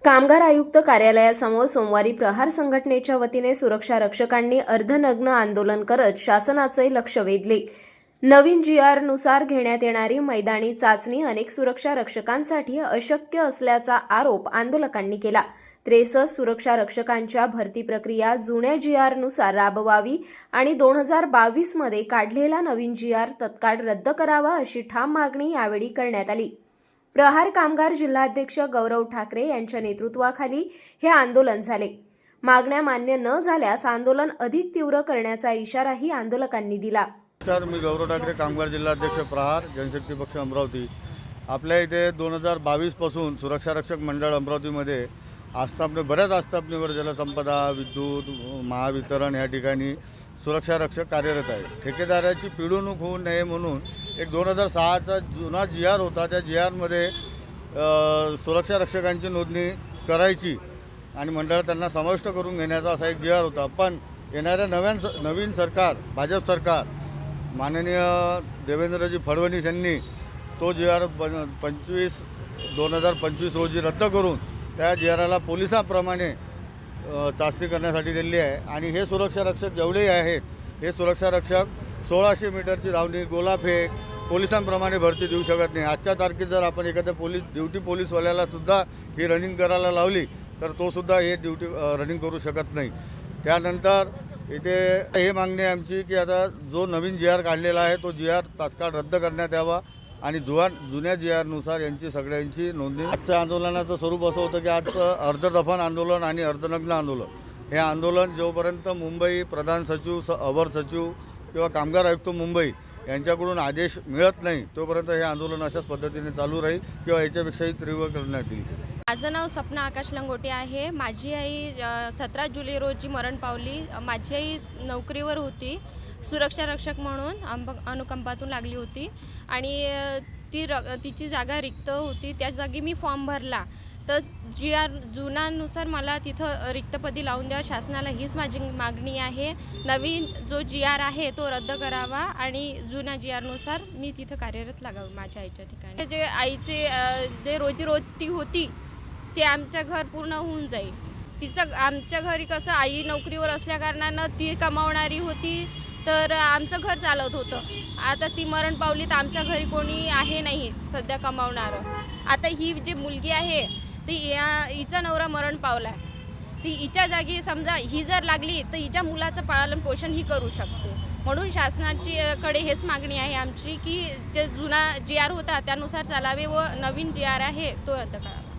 कामगार आयुक्त कार्यालयासमोर सोमवारी प्रहार संघटनेच्या वतीने सुरक्षा रक्षकांनी अर्धनग्न आंदोलन करत शासनाचे लक्ष वेधले। नवीन GR नुसार घेण्यात येणारी मैदानी चाचणी अनेक सुरक्षा रक्षकांसाठी अशक्य असल्याचा आरोप आंदोलकांनी केला। 63 सुरक्षा रक्षकांच्या भरती प्रक्रिया जुन्या GR नुसार राबवावी आणि 2022 मध्ये काढलेला नवीन GR तत्काळ रद्द करावा अशी ठाम मागणी यावेळी करण्यात आली। प्रहार कामगार जिल्हाध्यक्ष गौरव ठाकरे यांच्या नेतृत्वाखाली हे आंदोलन झाले। मागण्या मान्य न झाल्यास आंदोलन अधिक तीव्र करण्याचा इशाराही आंदोलकांनी दिला। नमस्कार, मी गौरव ठाकरे, कामगार जिल्हाध्यक्ष प्रहार जनशक्ती पक्ष अमरावती। आपल्या इथे 2022 पासून सुरक्षा रक्षक मंडळ अमरावतीमध्ये बऱ्याच आस्थापनेवर जलसंपदा, विद्युत, महावितरण या ठिकाणी सुरक्षा रक्षक कार्यरत आहे। ठेकेदाराची पिळवणूक होऊ नये म्हणून एक 2006चा जुना GR होता। त्या GR मध्ये सुरक्षा रक्षकांची नोंदणी करायची आणि मंडळ त्यांना समाविष्ट करून घेण्याचा असा एक GR होता। पण येणाऱ्या नवीन सरकार, भाजप सरकार, माननीय देवेंद्रजी फडणवीस यांनी तो GR 2025 रोजी रद्द करून त्या GRला पोलिसांप्रमाणे चाचणी करण्यासाठी दिली आहे। आणि हे सुरक्षा रक्षक जेवढेही आहेत, हे सुरक्षा रक्षक 1600 मीटरची धावणी, गोलाफेक पोलिसांप्रमाणे भरती देऊ शकत नाही। आजच्या तारखेत जर आपण एखाद्या पोलीसवाल्याला सुद्धा ही रनिंग करायला लावली तर तो सुद्धा हे ड्युटी रनिंग करू शकत नाही। त्यानंतर इथे हे मागणी आहे आमची की आता जो नवीन GR काढलेला आहे तो GR तात्काळ रद्द करण्यात यावा आणि जुन्या GR नुसार यांची सगळ्यांची नोंदणी। आजच्या आंदोलनाचं स्वरूप असं होतं की आजचं अर्धदफन आंदोलन आणि अर्धनग्न आंदोलन हे आंदोलन जोपर्यंत मुंबई प्रधान सचिव, अवर सचिव किंवा कामगार आयुक्त मुंबई यांच्याकडून आदेश मिळत नाही तोपर्यंत हे आंदोलन अशाच पद्धतीने चालू राहील किंवा याच्यापेक्षाही तीव्र करण्यात येईल। माझं नाव सपना आकाश लंगोटे आहे। माझी आई 17 जुलै रोजी मरण पावली। माझी आई नोकरीवर होती, सुरक्षा रक्षक म्हणून अनुकंपातून लागली होती आणि तिची जागा रिक्त होती। त्या जागी मी फॉर्म भरला तर GR जुनानुसार मला तिथं रिक्तपदी लावून द्या। शासनाला हीच माझी मागणी आहे। नवीन जो GR आहे तो रद्द करावा आणि जुन्या GR नुसार मी तिथं कार्यरत लागावं माझ्या आईच्या ठिकाणी। जे आईचे जे रोजीरोटी होती ते आमच्या घर पूर्ण होऊन जाईल। तिचं आमच्या घरी कसं आई नोकरीवर असल्याकारणानं ती कमावणारी होती तर आमचं घर चालत होतं। आता ती मरण पावली तर आमच्या घरी कोणी आहे नाही सध्या कमावणारं। आता ही जी मुलगी आहे ती हिचा नवरा मरण पावला, ती हिच्या जागी समजा ही जर लागली तर हिच्या मुलाचं पालन पोषण ही करू शकते। म्हणून शासनाची कडे हेच मागणी आहे आमची की जे जुना GR होता त्यानुसार चालावे व नवीन GR आहे तो रद्द करावा।